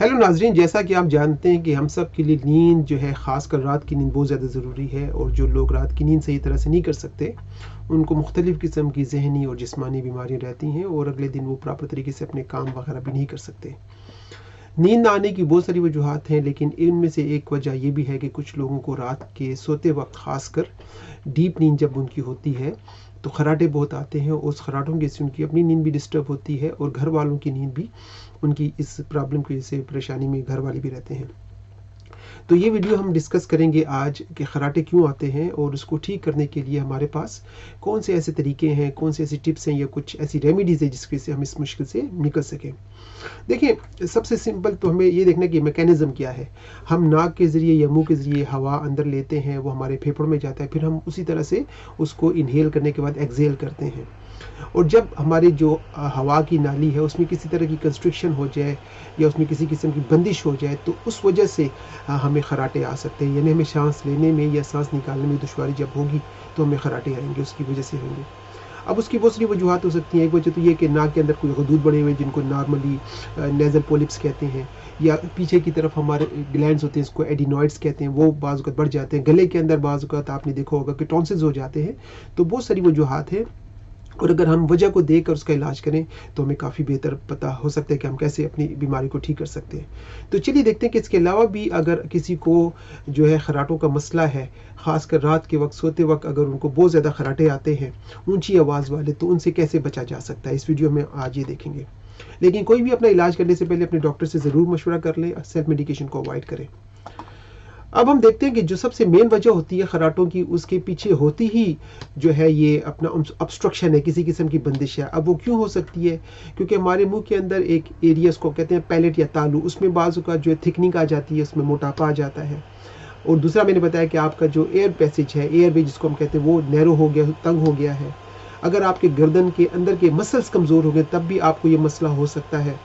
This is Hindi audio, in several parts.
हेलो नाजरीन, जैसा कि आप जानते हैं कि हम सब के लिए नींद जो है, ख़ासकर रात की नींद बहुत ज़्यादा ज़रूरी है। और जो लोग रात की नींद सही तरह से नहीं कर सकते, उनको मुख्तलिफ़ किस्म की जहनी और जिस्मानी बीमारियां रहती हैं और अगले दिन वो प्रॉपर तरीके से अपने काम वगैरह भी नहीं कर सकते। नींद ना आने की बहुत सारी वजूहत हैं, लेकिन इनमें से एक वजह ये भी है कि कुछ लोगों को रात के सोते वक्त ख़ासकर डीप नींद जब उनकी होती है तो खराटे बहुत आते हैं। उस खराटों की से उनकी अपनी नींद भी डिस्टर्ब होती है और घर वालों की नींद भी, उनकी इस प्रॉब्लम की वजह से परेशानी में घर वाले भी रहते हैं। तो ये वीडियो हम डिस्कस करेंगे आज कि खराटे क्यों आते हैं और उसको ठीक करने के लिए हमारे पास कौन से ऐसे तरीके हैं, कौन से ऐसी टिप्स हैं या कुछ ऐसी रेमेडीज़ है जिसकी से हम इस मुश्किल से निकल सकें। देखिए, सबसे सिंपल तो हमें ये देखना कि मैकेनिज़्म क्या है। हम नाक के ज़रिए या मुंह के ज़रिए हवा अंदर लेते हैं, वो हमारे फेफड़ों में जाता है, फिर हम उसी तरह से उसको इनहेल करने के बाद एक्सहेल करते हैं। और जब हमारी जो हवा की नाली है उसमें किसी तरह की कंस्ट्रिक्शन हो जाए या उसमें किसी किस्म की बंदिश हो जाए तो उस वजह से हमें खराटे आ सकते हैं। यानी हमें सांस लेने में या सांस निकालने में दुश्वारी जब होगी तो हमें खराटे आएंगे, उसकी वजह से होंगे। अब उसकी बहुत सारी वजूहत हो सकती हैं। एक वजह तो ये कि नाक के अंदर कोई हदूद बड़े हुए जिनको नॉर्मली नेज़ल पोलिप्स कहते हैं, या पीछे की तरफ हमारे ग्लैंड्स होते हैं, इसको एडिनॉइड्स कहते हैं, वो बाज़ औक़ात बढ़ जाते हैं। गले के अंदर बाज़ औक़ात आपने देखा होगा कि टॉन्सिल्स हो जाते हैं। तो बहुत सारी वजूहत हैं और अगर हम वजह को देखकर उसका इलाज करें तो हमें काफ़ी बेहतर पता हो सकता है कि हम कैसे अपनी बीमारी को ठीक कर सकते हैं। तो चलिए देखते हैं कि इसके अलावा भी अगर किसी को जो है खराटों का मसला है, ख़ासकर रात के वक्त सोते वक्त अगर उनको बहुत ज़्यादा खराटे आते हैं ऊंची आवाज़ वाले, तो उनसे कैसे बचा जा सकता है, इस वीडियो में आज ये देखेंगे। लेकिन कोई भी अपना इलाज करने से पहले अपने डॉक्टर से ज़रूर मशवरा कर लें, सेल्फ मेडिकेशन को अवॉइड करें। अब हम देखते हैं कि जो सबसे मेन वजह होती है खराटों की, उसके पीछे होती ही जो है ये अपना ऑब्स्ट्रक्शन है, किसी किस्म की बंदिश है। अब वो क्यों हो सकती है? क्योंकि हमारे मुंह के अंदर एक एरिया, उसको कहते हैं पैलेट या तालू, उसमें बाजू का जो है थिकनिंग आ जाती है, उसमें मोटापा आ जाता है। और दूसरा मैंने बताया कि आपका जो एयर पैसेज है, एयरवे जिसको हम कहते हैं, वो नैरो हो गया, तंग हो गया है। अगर आपके गर्दन के अंदर के मसल्स कमज़ोर हो गए तब भी आपको ये मसला हो सकता है।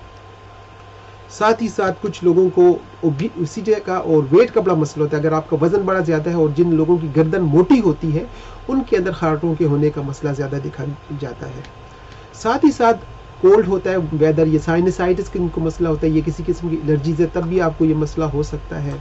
साथ ही साथ कुछ लोगों को ओबेसिटी का और वेट का बड़ा मसला होता है। अगर आपका वजन बड़ा ज़्यादा है और जिन लोगों की गर्दन मोटी होती है उनके अंदर खराटों के होने का मसला ज़्यादा दिखा जाता है। साथ ही साथ कोल्ड होता है, वेदर, ये साइनसाइटिस का इनको मसला होता है, ये किसी किस्म की एलर्जीज है, तब भी आपको ये मसला हो सकता है।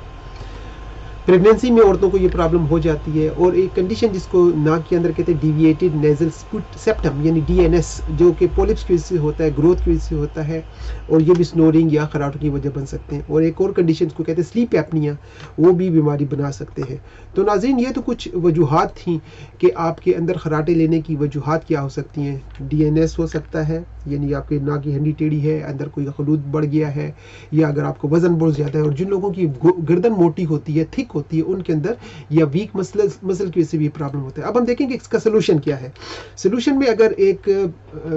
प्रेगनेंसी में औरतों को ये प्रॉब्लम हो जाती है। और एक कंडीशन जिसको नाक के अंदर कहते हैं डिविएटेड नेजल सेप्टम यानी डीएनएस, जो कि पॉलिप्स की वजह से होता है, ग्रोथ की वजह से होता है, और ये भी स्नोरिंग या खराटों की वजह बन सकते हैं। और एक और कंडीशन को कहते हैं स्लीप एपनिया, वो भी बीमारी बना सकते हैं। तो नाज़रीन, ये तो कुछ वजूहत थी कि आपके अंदर खराटे लेने की वजूहत क्या हो सकती हैं। डीएनएस हो सकता है, यानी आपके नाक की हड्डी टेढ़ी है, अंदर कोई खलूत बढ़ गया है, या अगर आपको वजन बहुत ज़्यादा है। और जिन लोगों की गर्दन मोटी होती है, थिक होती है, उनके अंदर या वीक मसल की वजह से भी प्रॉब्लम होता है। अब हम देखेंगे इसका सोल्यूशन क्या है। सोल्यूशन में अगर एक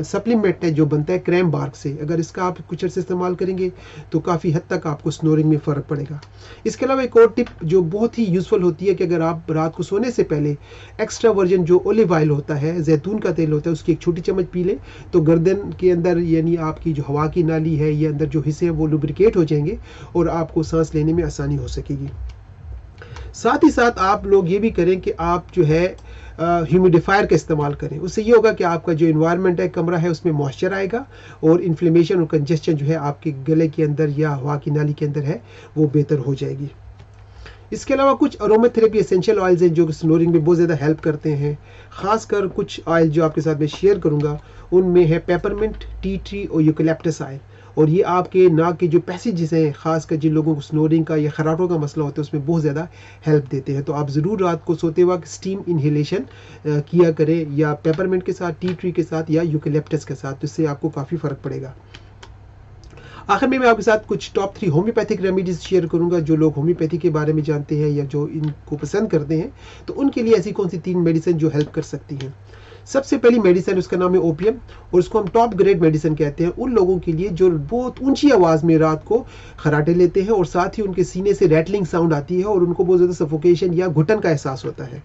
सप्लीमेंट है जो बनता है क्रैम बार्क से, अगर इसका आप कुछ अर्से इस्तेमाल करेंगे तो काफ़ी हद तक आपको स्नोरिंग में फ़र्क पड़ेगा। इसके अलावा एक और टिप जो बहुत ही यूज़फुल होती है कि अगर आप रात को सोने से पहले एक्स्ट्रा वर्जन जो ओलिव ऑयल होता है, जैतून का तेल होता है, उसकी एक छोटी चम्मच पी लें तो गर्दन के अंदर यानी आपकी जो हवा की नाली है, ये अंदर जो हिस्से हैं वो लुब्रिकेट हो जाएंगे और आपको सांस लेने में आसानी हो सकेगी। साथ ही साथ आप लोग ये भी करें कि आप जो है ह्यूमिडिफायर का इस्तेमाल करें। उससे ये होगा कि आपका जो इन्वायरमेंट है, कमरा है, उसमें मॉइस्चर आएगा और इन्फ्लेमेशन और कंजेस्शन जो है आपके गले के अंदर या हवा की नाली के अंदर है, वो बेहतर हो जाएगी। इसके अलावा कुछ अरोमाथेरेपी एसेंशियल ऑयल्स हैं जो स्नोरिंग में बहुत ज़्यादा हेल्प करते हैं। ख़ासकर कुछ ऑयल जो आपके साथ मैं शेयर करूँगा उनमें है पेपरमिंट, टी ट्री और यूकलिप्टस ऑयल। और ये आपके नाक के जो पैसेजेस हैं, खासकर जिन लोगों को स्नोरिंग का या खराटों का मसला होता है, उसमें बहुत ज़्यादा हेल्प देते हैं। तो आप ज़रूर रात को सोते वक्त स्टीम इनहेलेशन किया करें, या पेपरमिंट के साथ, टी ट्री के साथ, या यूकलिप्टस के साथ, जिससे आपको काफ़ी फ़र्क पड़ेगा। आखिर में मैं आपके साथ कुछ टॉप 3 होम्योपैथिक रेमेडीज़ शेयर करूंगा। जो लोग होम्योपैथी के बारे में जानते हैं या जो इनको पसंद करते हैं, तो उनके लिए ऐसी कौन सी 3 मेडिसिन जो हेल्प कर सकती हैं। सबसे पहली मेडिसिन, उसका नाम है ओपियम, और उसको हम टॉप ग्रेड मेडिसिन कहते हैं उन लोगों के लिए जो बहुत ऊंची आवाज़ में रात को खराटे लेते हैं और साथ ही उनके सीने से रैटलिंग साउंड आती है और उनको बहुत ज़्यादा सफोकेशन या घुटन का एहसास होता है।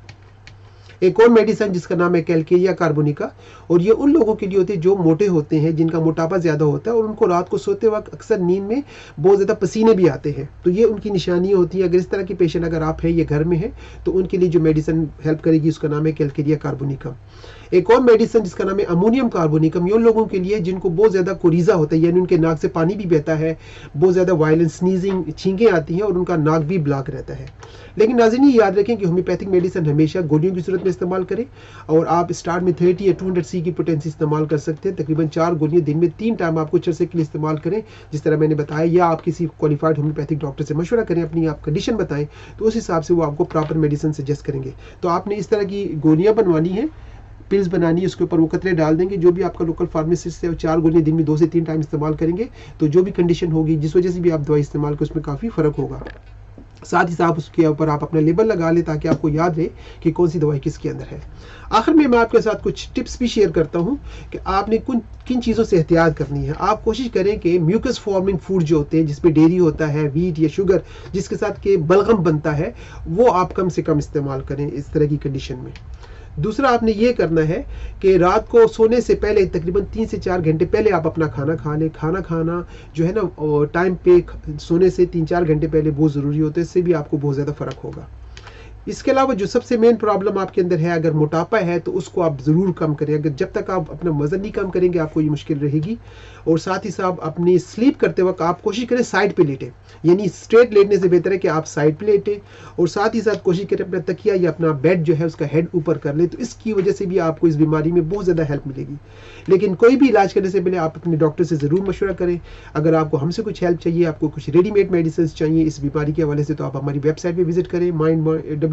एक और मेडिसिन जिसका नाम है कैलकेरिया कार्बोनिका, और ये उन लोगों के लिए होती है जो मोटे होते हैं, जिनका मोटापा ज़्यादा होता है और उनको रात को सोते वक्त अक्सर नींद में बहुत ज़्यादा पसीने भी आते हैं। तो ये उनकी निशानियाँ होती हैं। अगर इस तरह की पेशेंट अगर आप हैं, ये घर में है, तो उनके लिए जो मेडिसिन हेल्प करेगी उसका नाम है कैलकेरिया कार्बोनिका। एक और मेडिसिन जिसका नाम है अमोनियम कार्बोनिकम, ये उन लोगों के लिए जिनको बहुत ज़्यादा कोरिजा होता है, यानी उनके नाक से पानी भी बहता है, बहुत ज़्यादा वायलेंट स्नीजिंग, छींकें आती हैं और उनका नाक भी ब्लॉक रहता है। लेकिन नाज़रीन ये याद रखें कि होम्योपैथिक मेडिसिन हमेशा गोलियों की सूरत में इस्तेमाल करें, और आप स्टार्ट में 30 या 200 की पोटेंसी इस्तेमाल कर सकते हैं। तकरीबन 4 गोलियां दिन में 3 टाइम आप कुछ अरसे के लिए इस्तेमाल करें, जिस तरह मैंने बताया, या आप किसी क्वालिफाइड होम्योपैथिक डॉक्टर से मशवरा करें, अपनी आप कंडीशन बताएं, तो उस हिसाब से वो आपको प्रॉपर मेडिसिन सजेस्ट करेंगे। तो आपने इस तरह की गोलियां बनवानी है, पिल्स बनानी है, उसके ऊपर वो कतरे डाल देंगे, जो भी आपका लोकल फार्मासिस्ट है, वो 4 गोलियां दिन में 2 से 3 टाइम इस्तेमाल करेंगे। तो जो भी कंडीशन होगी, जिस वजह से भी आप दवाई इस्तेमाल करें, उसमें काफ़ी फ़र्क होगा। साथ ही साथ उसके ऊपर आप अपना लेबल लगा लें, ताकि आपको याद रहे कि कौन सी दवाई किसके अंदर है। आखिर में मैं आपके साथ कुछ टिप्स भी शेयर करता हूं कि आपने किन चीज़ों से एहतियात करनी है। आप कोशिश करें कि म्यूकस फॉर्मिंग फूड जो होते हैं, जिसमें डेयरी होता है, वीट या शुगर, जिसके साथ के बलगम बनता है, वो आप कम से कम इस्तेमाल करें इस तरह की कंडीशन में। दूसरा आपने ये करना है कि रात को सोने से पहले तकरीबन 3 से 4 घंटे पहले आप अपना खाना खा लें। खाना खाना जो है ना, टाइम पे सोने से 3-4 घंटे पहले बहुत ज़रूरी होता है, इससे भी आपको बहुत ज़्यादा फ़र्क होगा। इसके अलावा जो सबसे मेन प्रॉब्लम आपके अंदर है, अगर मोटापा है तो उसको आप ज़रूर कम करें। अगर जब तक आप अपना वज़न नहीं कम करेंगे, आपको ये मुश्किल रहेगी। और साथ ही साथ अपनी स्लीप करते वक्त आप कोशिश करें साइड पे लेटें, यानी स्ट्रेट लेटने से बेहतर है कि आप साइड पे लेटें। और साथ ही साथ कोशिश करें अपना तकिया या अपना बेड जो है उसका हेड ऊपर कर लें, तो इसकी वजह से भी आपको इस बीमारी में बहुत ज़्यादा हेल्प मिलेगी। लेकिन कोई भी इलाज करने से पहले आप अपने डॉक्टर से ज़रूर मशवरा करें। अगर आपको हमसे कुछ हेल्प चाहिए, आपको कुछ रेडीमेड मेडिसिन चाहिए इस बीमारी के हवाले से, तो आप हमारी वेबसाइट पर विजिट करें,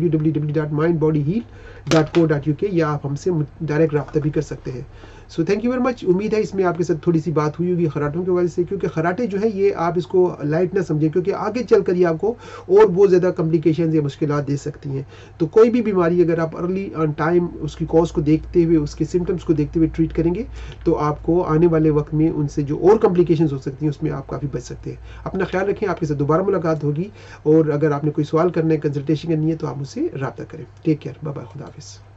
www.mindbodyheal.co.uk, या आप हमसे डायरेक्ट रब्ता भी कर सकते हैं। So thank you very much. उम्मीद है इसमें आपके साथ थोड़ी सी बात हुई होगी खराटों की वजह से, क्योंकि खराटे जो है ये आप इसको लाइट ना समझें, क्योंकि आगे चलकर ये आपको और बहुत ज़्यादा कॉम्प्लिकेशंस या मुश्किलात दे सकती हैं। तो कोई भी बीमारी अगर आप अर्ली ऑन टाइम उसकी कॉज को देखते हुए, उसके सिम्टम्स को देखते हुए ट्रीट करेंगे, तो आपको आने वाले वक्त में उनसे जो और कॉम्प्लिकेशंस हो सकती हैं उसमें आप काफ़ी बच सकते हैं। अपना ख्याल रखें, आपके साथ दोबारा मुलाकात होगी, और अगर आपने कोई सवाल करना है, कंसल्टेशन करनी है, तो आप मुझसे रब्ता करें। टेक केयर, बाय बाय, खुदा हाफिज़।